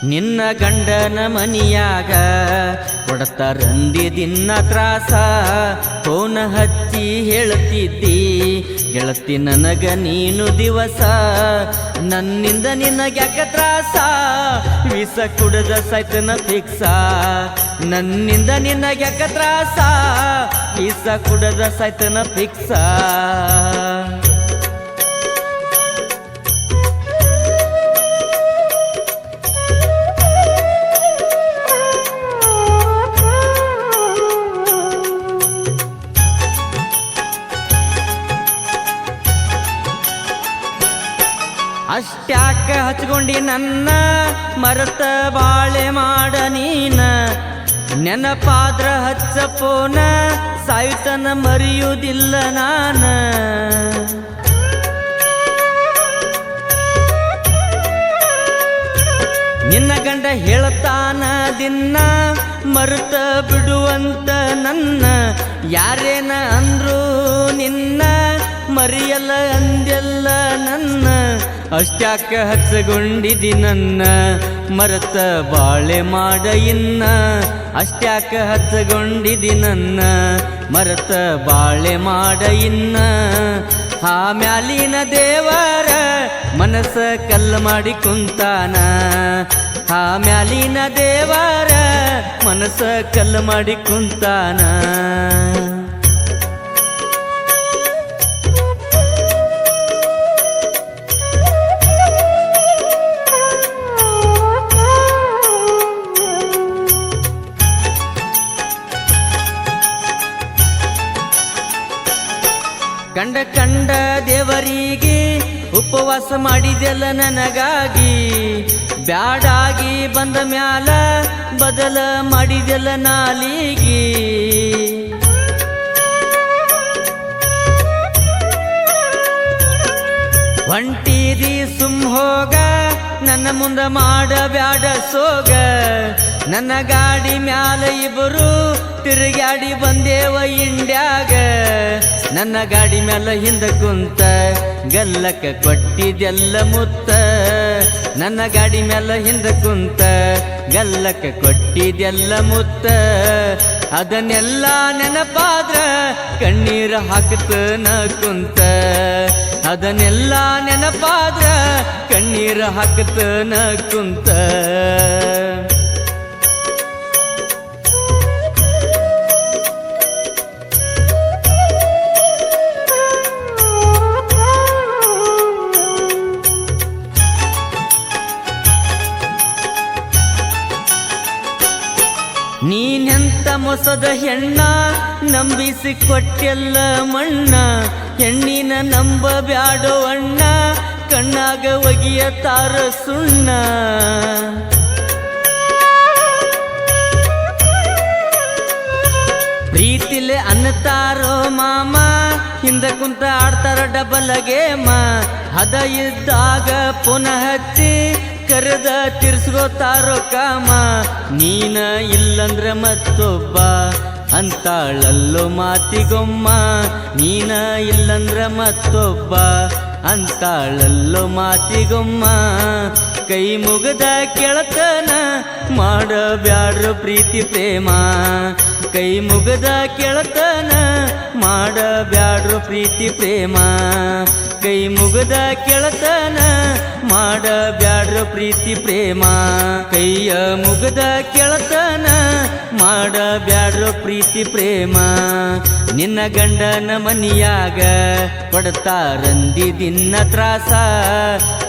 ನಿನ್ನ ಗಂಡನ ಮನಿಯಾಗ ಕೊಡ್ತಾರಂದಿ ದಿನ ತ್ರಾಸ ಫೋನ ಹಚ್ಚಿ ಹೇಳ್ತಿದ್ದಿ ಗೆಳತಿ ನನಗ ನೀನು ದಿವಸ ನನ್ನಿಂದ ನಿನಗ್ಯಾಕ ತ್ರಾಸ ವಿಷ ಕುಡದ ಸೈತನ ಫಿಕ್ಸ ನನ್ನಿಂದ ನಿನಗ್ಯಾಕ ತ್ರಾಸ ವಿಷ ಕುಡದ ಸೈತನ ಫಿಕ್ಸ ಅಷ್ಟ್ಯಾಕ ಹಚ್ಕೊಂಡಿ ನನ್ನ ಮರತ ಬಾಳೆ ಮಾಡ ನೀನ ನೆನಪಾದ್ರ ಹಚ್ಚ ಫೋನ ಸಾಯುತನ ಮರೆಯುವುದಿಲ್ಲ ನಾನ ನಿನ್ನ ಗಂಡ ಹೇಳ್ತಾನ ದಿನ ಮರುತ ಬಿಡುವಂತ ನನ್ನ ಯಾರೇನ ಅಂದ್ರು ನಿನ್ನ ಮರಿಯಲ್ಲ ಅಂದೆಲ್ಲ ನನ್ನ ಅಷ್ಟ್ಯಾಕ ಹಚ್ಚಗೊಂಡಿದಿ ನನ್ನ ಮರತ ಬಾಳೆ ಮಾಡ ಇನ್ನ ಅಷ್ಟ್ಯಾಕ ಹಚ್ಚಗೊಂಡಿದಿ ನನ್ನ ಮರತ ಬಾಳೆ ಮಾಡ ಇನ್ನ ಆ ಮ್ಯಾಲಿನ ದೇವರ ಮನಸ್ಸ ಕಲ್ಲ ಮಾಡಿ ಕುಂತಾನ ಆ ಮ್ಯಾಲಿನ ದೇವರ ಮನಸ್ಸ ಕಲ್ಲ ಮಾಡಿ ಕುಂತಾನ ಕಂಡ ಕಂಡ ದೇವರಿಗೆ ಉಪವಾಸ ಮಾಡಿದೆಲ್ಲ ನನಗಾಗಿ ಬ್ಯಾಡಾಗಿ ಬಂದ ಮ್ಯಾಲ ಬದಲ ಮಾಡಿದೆಲ್ಲ ನಾಲಿಗೆ ಹೊಂಟಿದಿ ಸುಮ್ ಹೋಗ ನನ್ನ ಮುಂದ ಮಾಡ ಬ್ಯಾಡ ಸೋಗ ನನ್ನ ಗಾಡಿ ಮ್ಯಾಲ ಇಬ್ಬರು ತಿರುಗಾಡಿ ಬಂದೇವ ಇಂಡ್ಯಾಗ ನನ್ನ ಗಾಡಿ ಮ್ಯಾಲ ಹಿಂದ ಕುಂತ ಗಲ್ಲಕ್ಕ ಕೊಟ್ಟಿದೆಲ್ಲ ಮುತ್ತ ನನ್ನ ಗಾಡಿ ಮ್ಯಾಲ ಹಿಂದ ಕುಂತ ಗಲ್ಲಕ್ಕ ಕೊಟ್ಟಿದೆಲ್ಲ ಮುತ್ತ ಅದನ್ನೆಲ್ಲ ನೆನಪಾದ್ರ ಕಣ್ಣೀರ ಹಾಕತನ ಕುಂತ ಅದನ್ನೆಲ್ಲ ನೆನಪಾದ್ರ ಕಣ್ಣೀರ ಹಾಕತನ ಕುಂತ ನೀನೆಂತ ಮೊಸದ ಹೆಣ್ಣ ನಂಬಿಸಿ ಕೊಟ್ಟೆಲ್ಲ ಮಣ್ಣ ಹೆಣ್ಣಿನ ನಂಬ ಬ್ಯಾಡೋ ಅಣ್ಣ ಕಣ್ಣಾಗ ಒಗಿಯ ತಾರ ಸುಣ್ಣ ಪ್ರೀತಿಲೆ ಅನ್ನತಾರೋ ಮಾಮ ಹಿಂದ ಕುಂತ ಆಡ್ತಾರ ಡಬಲ್ ಗೇಮ ಹದ ಇದ್ದಾಗ ಪುನಃ ಹಚ್ಚಿ ಕರೆದ ತಿರ್ಸ್ಕೋತಾರೋ ಕಾಮ ನೀನ ಇಲ್ಲಂದ್ರ ಮತ್ತೊಬ್ಬ ಅಂತಾಳಲ್ಲೋ ಮಾತಿಗೊಮ್ಮ ನೀನ ಇಲ್ಲಂದ್ರ ಮತ್ತೊಬ್ಬ ಅಂತಾಳಲ್ಲೋ ಮಾತಿಗೊಮ್ಮ ಕೈ ಮುಗದ ಕೆಳತನ ಮಾಡ ಬ್ಯಾಡ್ರೋ ಪ್ರೀತಿ ಪ್ರೇಮ ಕೈ ಮುಗದ ಕೆಳತನ ಮಾಡ ಬ್ಯಾಡ್ರೋ ಪ್ರೀತಿ ಪ್ರೇಮ ಕೈ ಮುಗದ ಕೆಳತನ ಮಾಡ ಬ್ಯಾಡ್ರೋ ಪ್ರೀತಿ ಪ್ರೇಮ ಕೈಯ ಮುಗದ ಕೆಳತನ ಮಾಡ ಬ್ಯಾಡ್ರೋ ಪ್ರೀತಿ ಪ್ರೇಮ ನಿನ್ನ ಗಂಡನ ಮನಿಯಾಗ ಕೊಡ್ತಾರಂದಿ ದಿನ ತ್ರಾಸ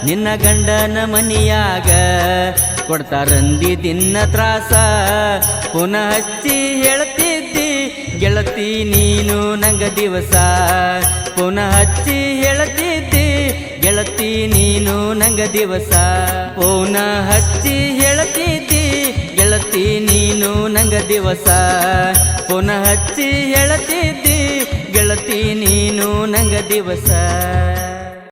ನಿನ್ನ ಗಂಡನ ಮನಿಯಾಗ ಕೊಡ್ತಾರಂದಿ ದಿನ ತ್ರಾಸ ಪುನಃ ಹಚ್ಚಿ ಹೇಳ್ತಿದ್ದಿ ಗೆಳತಿ ನೀನು ನಂಗ ದಿವಸ ಪುನಃ ಹಚ್ಚಿ ಹೇಳ್ತಿದ್ದಿ ಗೆಳತಿ ನೀನು ನಂಗ ದಿವಸ ಪುನಃ ಹಚ್ಚಿ ಹೇಳ್ತಿದ್ದಿ ಗೆಳತಿ ನೀನು ನಂಗ ದಿವಸ ಪುನಃ ಹಚ್ಚಿ ಹೇಳ್ತಿದ್ದಿ ಗೆಳತಿ ನೀನು ನಂಗ ದಿವಸ